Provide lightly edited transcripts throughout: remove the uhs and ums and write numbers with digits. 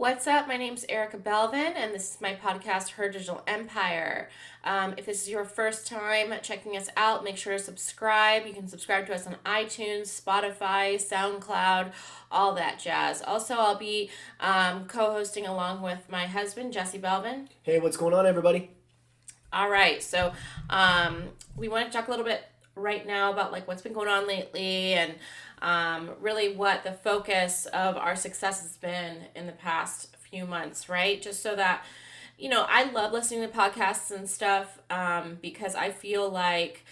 What's up? My name's Erika Belvin, and this is my podcast, Her Digital Empire. If this is your first time checking us out, make sure to subscribe. You can subscribe to us on iTunes, Spotify, SoundCloud, all that jazz. Also, I'll be co-hosting along with my husband, Jesse Belvin. Hey, what's going on, everybody? All right, so we want to talk a little bit right now about like what's been going on lately and really what the focus of our success has been in the past few months, right? Just so that, I love listening to podcasts and stuff because I feel like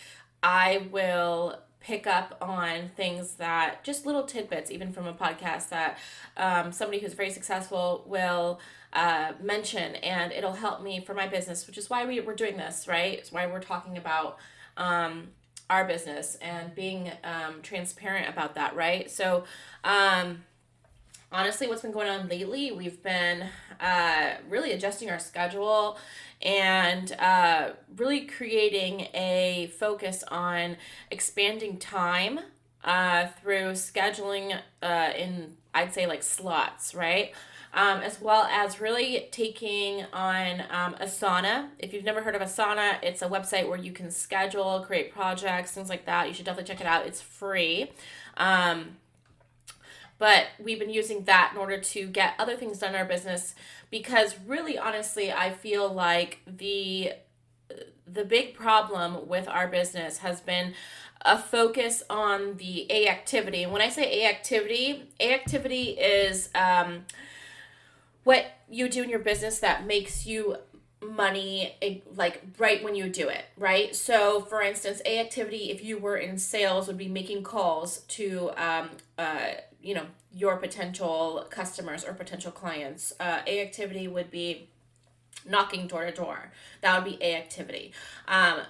I will pick up on things that just little tidbits, even from a podcast that somebody who's very successful will mention, and it'll help me for my business, which is why we're doing this, right? It's why we're talking about our business and being transparent about that, right? So, honestly, what's been going on lately, we've been really adjusting our schedule and really creating a focus on expanding time through scheduling in, I'd say, like slots, right? As well as really taking on Asana. If you've never heard of Asana, it's a website where you can schedule, create projects, things like that. You should definitely check it out. It's free. But we've been using that in order to get other things done in our business because really, honestly, I feel like the big problem with our business has been a focus on the A activity. And when I say A activity is what you do in your business that makes you money like right when you do it, right? So for instance, A activity, if you were in sales, would be making calls to your potential customers or potential clients. A activity would be knocking door to door. That would be A activity.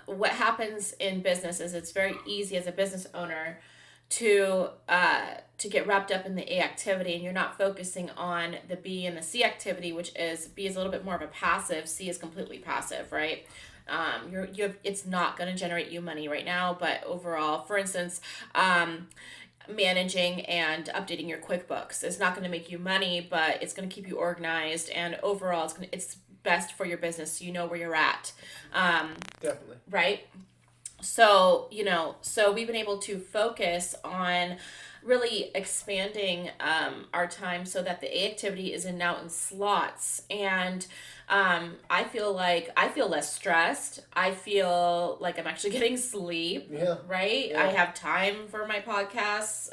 What happens in business is it's very easy as a business owner to get wrapped up in the A activity, and you're not focusing on the B and the C activity, which is B is a little bit more of a passive, C is completely passive, right? It's not going to generate you money right now, but overall, for instance, managing and updating your QuickBooks is not going to make you money, but it's going to keep you organized, and overall, it's best for your business, so you know where you're at. Definitely. Right? So, so we've been able to focus on really expanding our time so that the A activity is now in slots. And I feel less stressed. I feel like I'm actually getting sleep, Yeah. right? Yeah. I have time for my podcasts.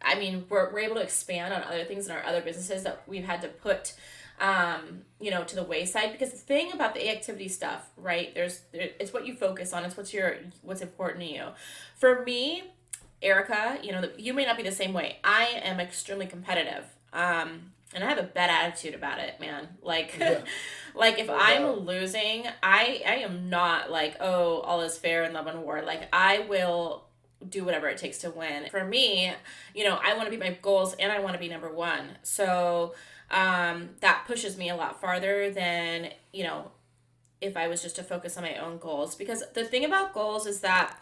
I mean, we're able to expand on other things in our other businesses that we've had to put to the wayside, because the thing about the activity stuff, right? It's what you focus on. It's what's important to you. For me, Erica, you may not be the same way. I am extremely competitive. And I have a bad attitude about it, man. Like, Yeah. like if No I'm doubt. losing, I am not like, oh, all is fair in love and war. Like, I will do whatever it takes to win. For me, I want to beat my goals and I want to be number one. So, that pushes me a lot farther than, if I was just to focus on my own goals. Because the thing about goals is that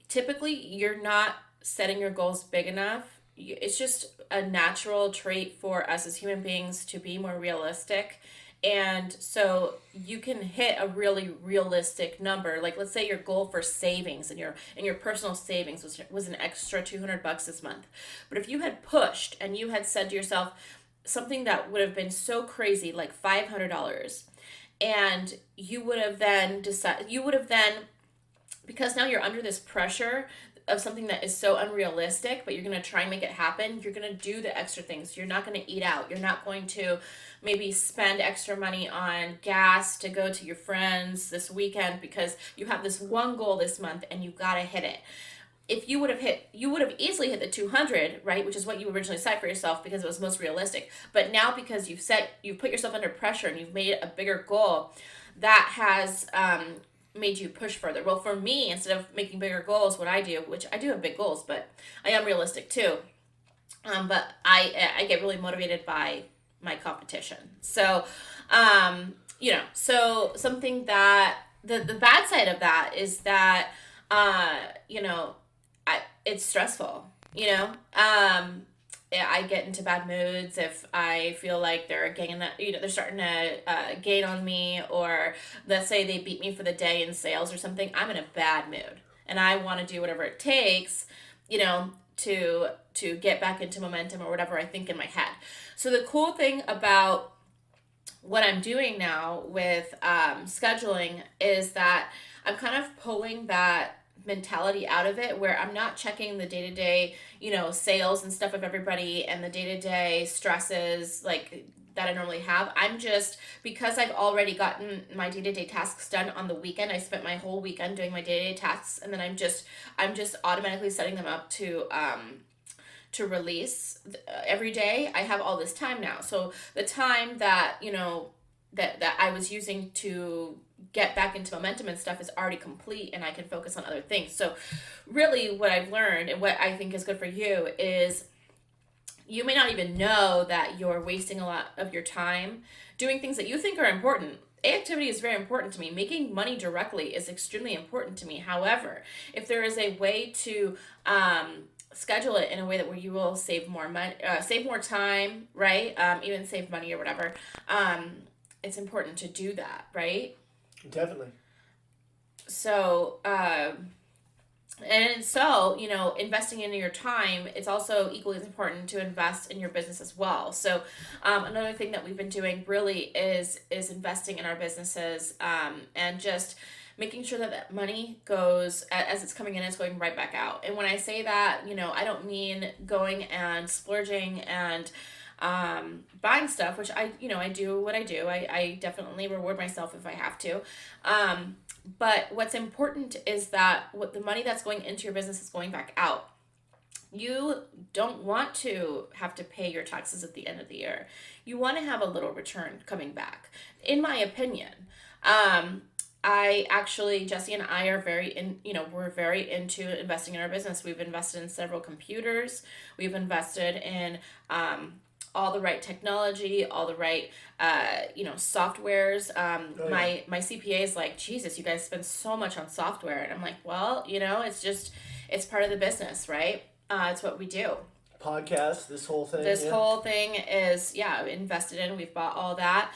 typically you're not setting your goals big enough. It's just a natural trait for us as human beings to be more realistic. And so you can hit a really realistic number. Like, let's say your goal for savings and your personal savings was an extra $200 this month. But if you had pushed and you had said to yourself something that would have been so crazy, like $500, and you would have then, because now you're under this pressure of something that is so unrealistic, but you're going to try and make it happen, you're going to do the extra things. You're not going to eat out. You're not going to maybe spend extra money on gas to go to your friends this weekend because you have this one goal this month and you got to hit it. If you would have easily hit the 200, right, which is what you originally set for yourself because it was most realistic. But now, because you've put yourself under pressure and you've made it a bigger goal, that has made you push further. Well, for me, instead of making bigger goals, what I do, which I do have big goals, but I am realistic too. But I get really motivated by my competition. So, so something that the bad side of that is that, it's stressful. you know. I get into bad moods if I feel like they're gaining, they're starting to gain on me, or let's say they beat me for the day in sales or something. I'm in a bad mood, and I want to do whatever it takes, you know, to get back into momentum or whatever I think in my head. So the cool thing about what I'm doing now with scheduling is that I'm kind of pulling that mentality out of it, where I'm not checking the day to day, sales and stuff of everybody and the day to day stresses like that I normally have. I'm just, because I've already gotten my day to day tasks done on the weekend. I spent my whole weekend doing my day to day tasks, and then I'm just automatically setting them up to release every day. I have all this time now. So the time that, that I was using to get back into momentum and stuff is already complete, and I can focus on other things. So really what I've learned, and what I think is good for you, is you may not even know that you're wasting a lot of your time doing things that you think are important. Activity is very important to me. Making money directly is extremely important to me. However, if there is a way to schedule it in a way that where you will save more money, save more time, right? Even save money or whatever. It's important to do that, right? Definitely. So, and so, investing in your time, it's also equally as important to invest in your business as well. So, another thing that we've been doing really is investing in our businesses, and just making sure that that money goes, as it's coming in, it's going right back out. And when I say that, I don't mean going and splurging and buying stuff, which I do what I do. I definitely reward myself if I have to. But what's important is that what the money that's going into your business is going back out. You don't want to have to pay your taxes at the end of the year. You want to have a little return coming back, in my opinion. Jesse and I are we're very into investing in our business. We've invested in several computers. We've invested in all the right technology, all the right, softwares. My CPA is like, Jesus, you guys spend so much on software. And I'm like, well, it's part of the business, right? It's what we do. Podcast, this whole thing. This whole thing is, invested in. We've bought all that.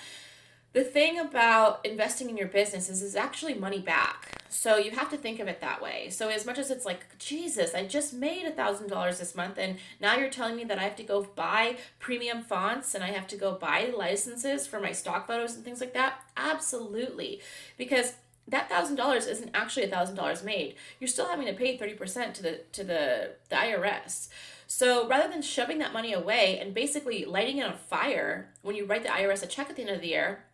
The thing about investing in your business is it's actually money back. So you have to think of it that way. So as much as it's like, Jesus, I just made $1,000 this month, and now you're telling me that I have to go buy premium fonts and I have to go buy licenses for my stock photos and things like that? Absolutely. Because that $1,000 isn't actually $1,000 made. You're still having to pay 30% to the IRS. So rather than shoving that money away and basically lighting it on fire when you write the IRS a check at the end of the year,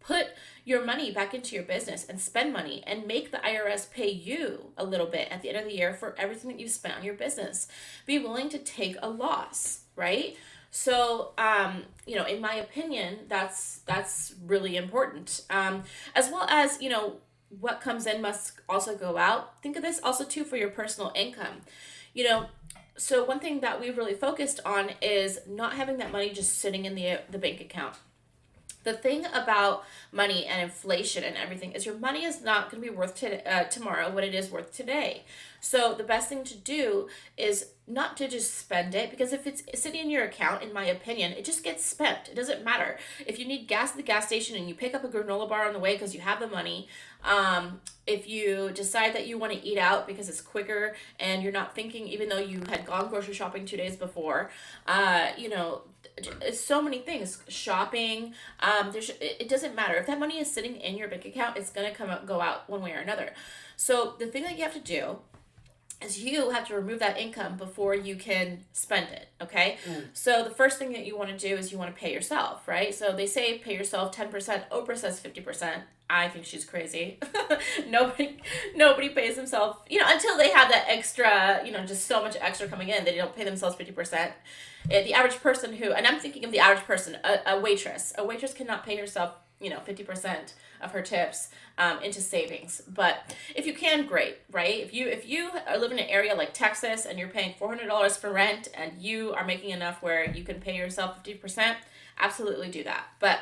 put your money back into your business and spend money and make the IRS pay you a little bit at the end of the year for everything that you've spent on your business. Be willing to take a loss, right? So, in my opinion, that's really important. As well as, what comes in must also go out. Think of this also too for your personal income. So one thing that we've really focused on is not having that money just sitting in the bank account. The thing about money and inflation and everything is your money is not going to be worth tomorrow what it is worth today. So the best thing to do is not to just spend it, because if it's sitting in your account, in my opinion, it just gets spent. It doesn't matter. If you need gas at the gas station and you pick up a granola bar on the way because you have the money, if you decide that you want to eat out because it's quicker and you're not thinking, even though you had gone grocery shopping 2 days before, it's so many things. Shopping, it doesn't matter. If that money is sitting in your bank account, it's going to go out one way or another. So the thing that you have to do is you have to remove that income before you can spend it, okay? So the first thing that you want to do is you want to pay yourself, right? So they say pay yourself 10%, Oprah says 50%. I think she's crazy. Nobody pays themselves, until they have that extra, just so much extra coming in, they don't pay themselves 50%. The average person and I'm thinking of the average person, a waitress cannot pay herself, 50% of her tips into savings. But if you can, great, right? If you live in an area like Texas and you're paying $400 for rent and you are making enough where you can pay yourself 50%, absolutely do that. But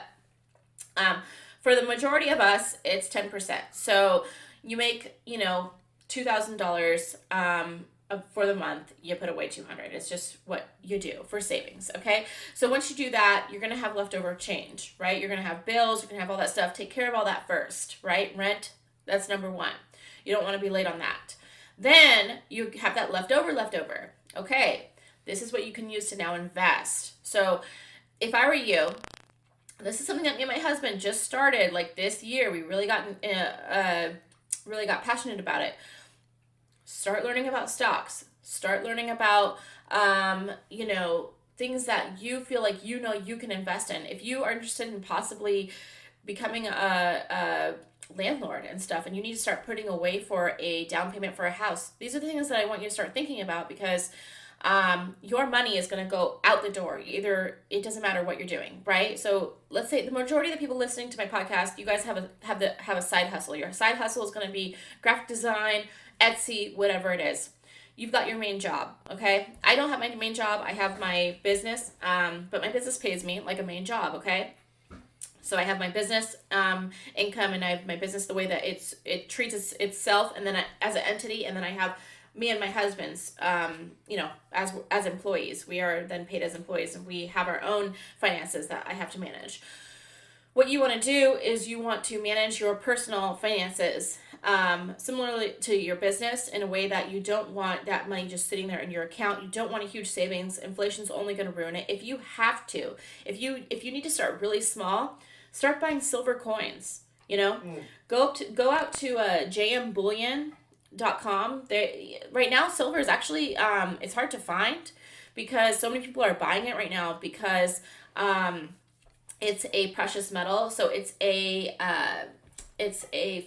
for the majority of us, it's 10%. So you make, $2,000. for the month, you put away 200. It's just what you do for savings, okay? So once you do that, you're going to have leftover change, right? You're going to have bills, you're going to have all that stuff. Take care of all that first, right? Rent, that's number one. You don't want to be late on that. Then you have that leftover. Okay, this is what you can use to now invest. So if I were you, this is something that me and my husband just started like this year. We really got passionate about it. Start learning about stocks. Start learning about, things that you feel like you can invest in. If you are interested in possibly becoming a landlord and stuff, and you need to start putting away for a down payment for a house, these are the things that I want you to start thinking about, because your money is going to go out the door. It doesn't matter what you're doing, right? So let's say the majority of the people listening to my podcast, you guys have a side hustle. Your side hustle is going to be graphic design, Etsy, whatever it is. You've got your main job, okay? I don't have my main job. I have my business, but my business pays me like a main job, okay? So I have my business income, and I have my business the way that it treats itself, and then as an entity, and then I have me and my husband's, as employees. We are then paid as employees, and we have our own finances that I have to manage. What you want to do is you want to manage your personal finances similarly to your business, in a way that you don't want that money just sitting there in your account. You don't want a huge savings. Inflation's only going to ruin it. If you have to, if you need to start really small, start buying silver coins. Go out to jmbullion.com. Right now silver is actually it's hard to find, because so many people are buying it right now, because it's a precious metal. So it's a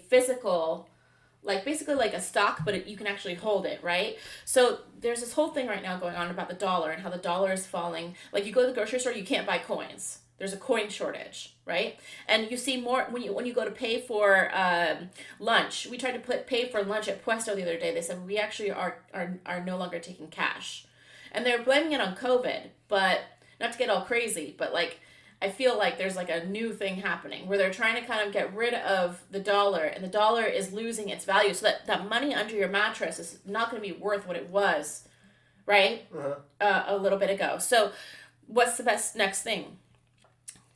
physical, like basically like a stock, but you can actually hold it, right? So there's this whole thing right now going on about the dollar and how the dollar is falling. Like, you go to the grocery store, you can't buy coins. There's a coin shortage, right? And you see more when you go to pay for lunch. We tried to pay for lunch at Puesto the other day. They said we actually are no longer taking cash, and they're blaming it on COVID. But not to get all crazy, but like, I feel like there's like a new thing happening where they're trying to kind of get rid of the dollar, and the dollar is losing its value, so that money under your mattress is not going to be worth what it was, right? A little bit ago. So what's the best next thing?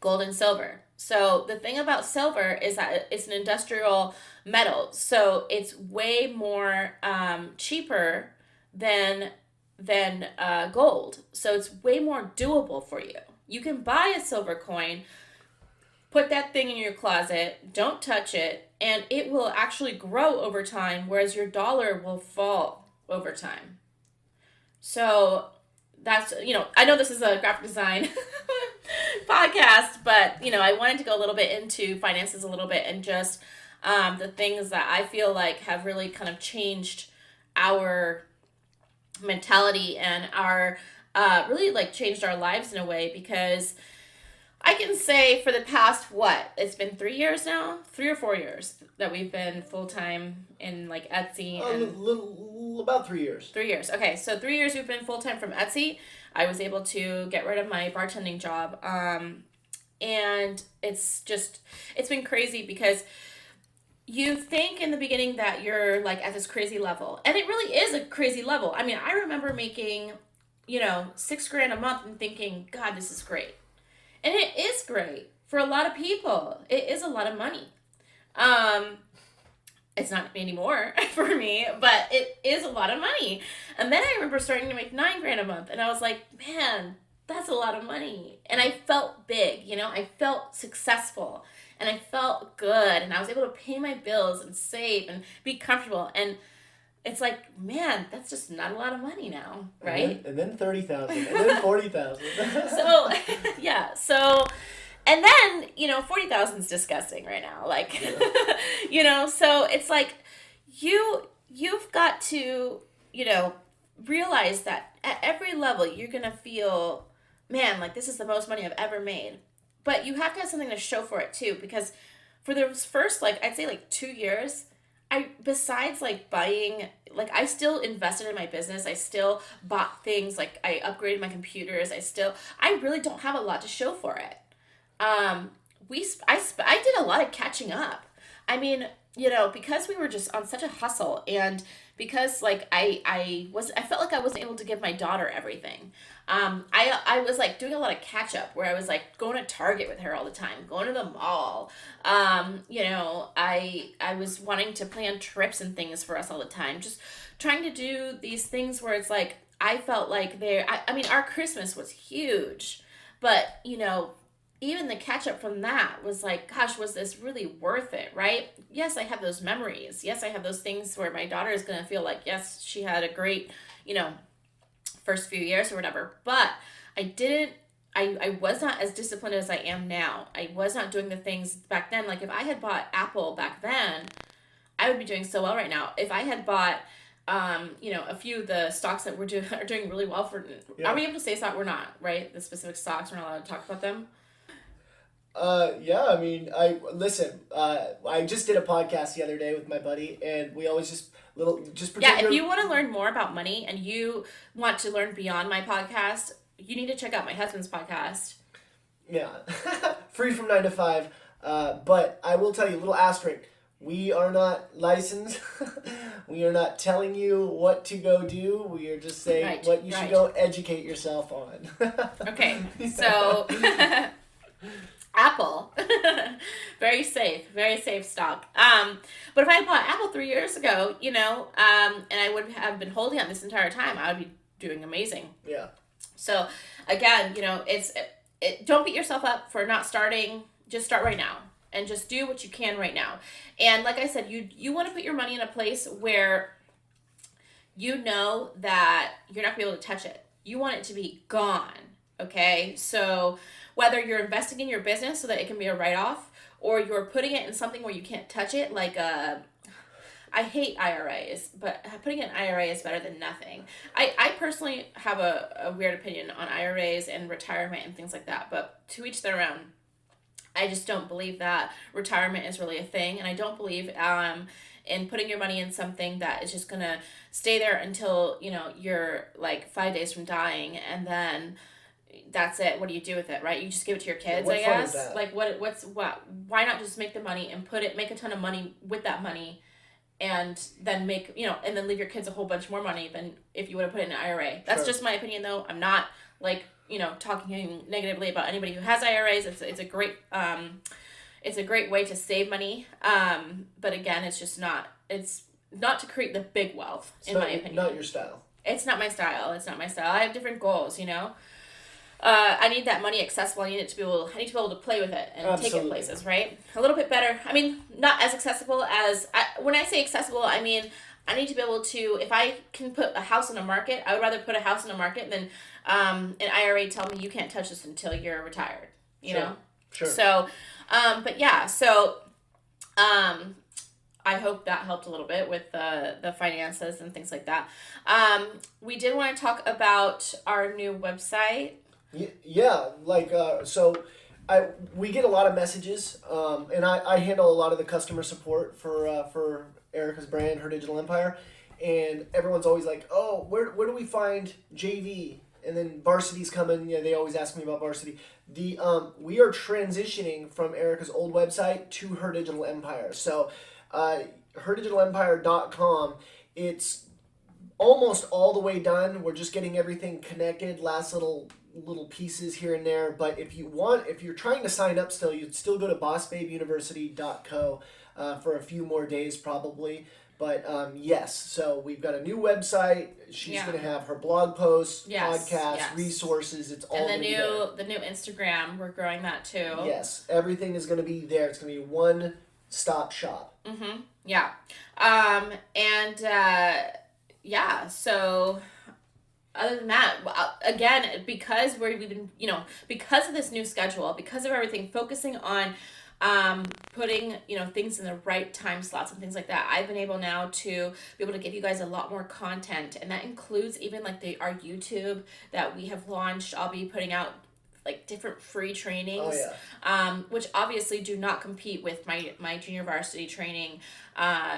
Gold and silver. So the thing about silver is that it's an industrial metal, so it's way more cheaper than gold. So it's way more doable for you. You can buy a silver coin, put that thing in your closet, don't touch it, and it will actually grow over time, whereas your dollar will fall over time. So that's, I know this is a graphic design podcast, but, I wanted to go a little bit into finances a little bit, and just the things that I feel like have really kind of changed our mentality, and our really like changed our lives in a way, because I can say for the past, it's been 3 years now, 3 or 4 years that we've been full-time in like Etsy. About 3 years. 3 years. Okay, so 3 years we've been full-time from Etsy. I was able to get rid of my bartending job. And it's been crazy, because you think in the beginning that you're like at this crazy level, and it really is a crazy level. I mean, I remember making, $6,000 a month and thinking, God, this is great. And it is great for a lot of people. It is a lot of money. It's not anymore for me, but it is a lot of money. And then I remember starting to make $9,000 a month, and I was like, man, that's a lot of money. And I felt big, I felt successful, and I felt good, and I was able to pay my bills and save and be comfortable. And it's like, man, that's just not a lot of money now, right? And then 30,000, and then 40,000. So, yeah. So, and then, 40,000 is disgusting right now. Like, so it's like, you've got to, realize that at every level you're going to feel, man, like this is the most money I've ever made. But you have to have something to show for it too, because for the first, I'd say 2 years, besides buying, I still invested in my business. I still bought things, I upgraded my computers. I really don't have a lot to show for it. I did a lot of catching up. I mean, because we were just on such a hustle, and because like I felt like I wasn't able to give my daughter everything. I was like doing a lot of catch up where I was like going to Target with her all the time, going to the mall. I was wanting to plan trips and things for us all the time, just trying to do these things where it's like I felt like I mean, our Christmas was huge, but even the catch up from that was like, gosh, was this really worth it, right? Yes, I have those memories. Yes, I have those things where my daughter is going to feel like, yes, she had a great, you know, first few years or whatever. But I didn't, I was not as disciplined as I am now. I was not doing the things back then. Like if I had bought Apple back then, I would be doing so well right now. If I had bought, a few of the stocks that are doing really well for, Yeah. are we able to say stock? We're not, right? The specific stocks, we're not allowed to talk about them. Yeah, I mean, I just did a podcast the other day with my buddy, and we always just pretend. Yeah, if you want to learn more about money and you want to learn beyond my podcast, you need to check out my husband's podcast. Yeah, free from 9 to 5. But I will tell you a little asterisk. We are not licensed. We are not telling you what to go do. We are just saying what you should go educate yourself on. Okay, so Apple, very safe stock. But if I had bought Apple 3 years ago, and I would have been holding on this entire time, I would be doing amazing. Yeah. So again, don't beat yourself up for not starting. Just start right now and just do what you can right now. And like I said, you want to put your money in a place where you know that you're not going to be able to touch it. You want it to be gone. Okay, so whether you're investing in your business so that it can be a write-off, or you're putting it in something where you can't touch it, like I hate IRAs, but putting it in IRA is better than nothing. I personally have a weird opinion on IRAs and retirement and things like that, but to each their own. I just don't believe that retirement is really a thing, and I don't believe in putting your money in something that is just gonna stay there until you're like 5 days from dying, and then that's it. What do you do with it, right? You just give it to your kids, I guess. Like why not just make the money and make a ton of money with that money, and then and then leave your kids a whole bunch more money than if you would have put it in an IRA. That's just my opinion, though. I'm not like talking negatively about anybody who has IRAs. It's a great way to save money. But again, it's not to create the big wealth, in my opinion. Not your style. It's not my style. I have different goals, I need that money accessible. I need to be able to play with it and take it places, right? A little bit better. I mean, not as accessible as, when I say accessible, I mean, I need to be able to, if I can put a house on a market, I would rather put a house on a market than an IRA tell me you can't touch this until you're retired, you know? Sure. So, but yeah, I hope that helped a little bit with the finances and things like that. We did want to talk about our new website. Yeah, we get a lot of messages, and I handle a lot of the customer support for Erika's brand, Her Digital Empire, and everyone's always like, oh, where do we find JV? And then Varsity's coming. They always ask me about Varsity. We are transitioning from Erika's old website to Her Digital Empire. So, herdigitalempire.com, it's almost all the way done. We're just getting everything connected, last little pieces here and there. But if you're trying to sign up still, you'd still go to bossbabeuniversity.co for a few more days probably. But yes, so we've got a new website. She's going to have her blog posts, podcasts, resources. It's all and the new Instagram. We're growing that too. Yes, everything is going to be there. It's going to be one-stop shop. Mm-hmm. Yeah. So other than that, again, because we've been, because of this new schedule, because of everything, focusing on putting things in the right time slots and things like that, I've been able now to be able to give you guys a lot more content, and that includes even like our YouTube that we have launched. I'll be putting out like different free trainings, which obviously do not compete with my junior varsity training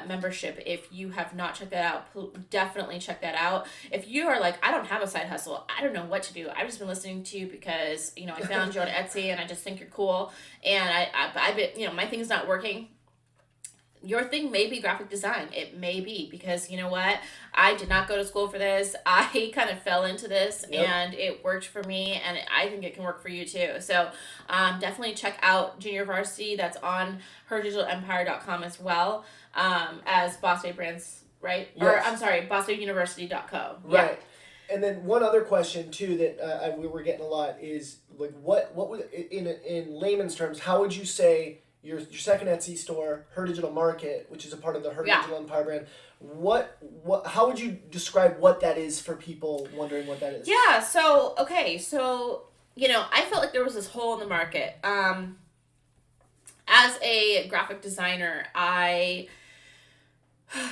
membership. If you have not checked that out, definitely check that out. If you are like, I don't have a side hustle, I don't know what to do, I've just been listening to you because I found you on Etsy and I just think you're cool, and I've been my thing's not working. your thing may be graphic design. It may be, because you know what? I did not go to school for this. I kind of fell into this Yep. and it worked for me, and I think it can work for you too. So definitely check out Junior Varsity. That's on herdigitalempire.com as well, as Boss Babe Brands, right? Or I'm Yes. sorry, bossbabeuniversity.co. Yeah. Right. And then one other question too that we were getting a lot is like what would in layman's terms, how would you say your second Etsy store, Her Digital Market, which is a part of the Her Yeah. Digital Empire brand, what how would you describe what that is for people wondering what that is? Yeah, so okay, so I felt like there was this hole in the market. As a graphic designer, I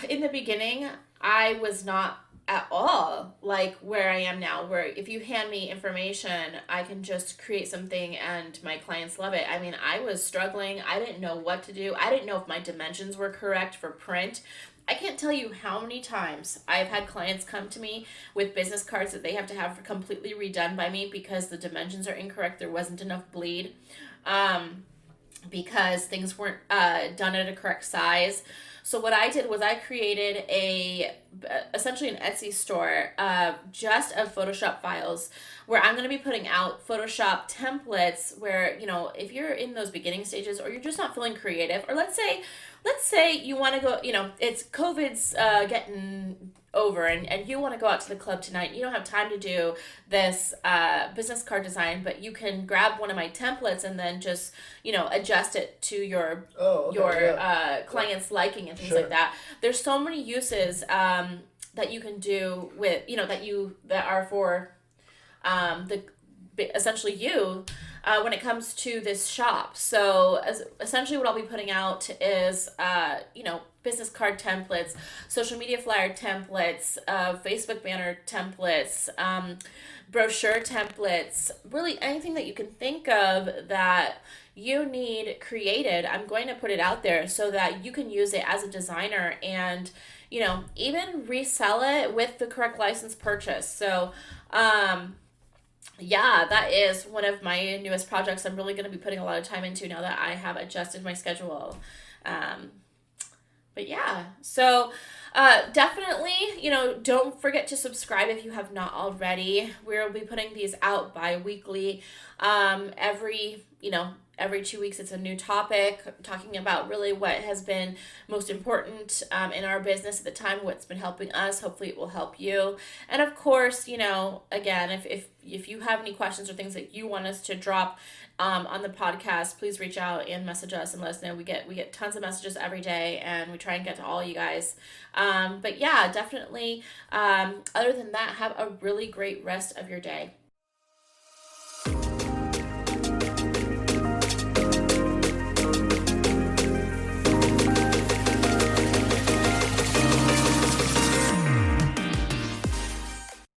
in the beginning, I was not at all like where I am now, where if you hand me information, I can just create something and my clients love it. I mean, I was struggling. I didn't know what to do. I didn't know if my dimensions were correct for print. I can't tell you how many times I've had clients come to me with business cards that they have to have completely redone by me because the dimensions are incorrect. There wasn't enough bleed. Because things weren't done at a correct size. So what I did was I created essentially an Etsy store just of Photoshop files, where I'm going to be putting out Photoshop templates where, if you're in those beginning stages or you're just not feeling creative, or let's say you want to go, it's COVID's getting over, and you want to go out to the club tonight. You don't have time to do this business card design, but you can grab one of my templates and then just adjust it to your Oh, okay. Yeah. client's liking and things Sure. like that. There's so many uses that you can do with that are for the essentially you when it comes to this shop. So essentially what I'll be putting out is business card templates, social media flyer templates, Facebook banner templates, brochure templates, really anything that you can think of that you need created. I'm going to put it out there so that you can use it as a designer and even resell it with the correct license purchase. So yeah, that is one of my newest projects I'm really going to be putting a lot of time into now that I have adjusted my schedule. Um, but yeah, so definitely, don't forget to subscribe if you have not already. We'll be putting these out bi-weekly. Every 2 weeks it's a new topic, talking about really what has been most important in our business at the time, what's been helping us. Hopefully it will help you. And of course, again, if you have any questions or things that you want us to drop on the podcast, please reach out and message us and let us know. We get tons of messages every day, and we try and get to all you guys. But yeah, definitely. Other than that, have a really great rest of your day.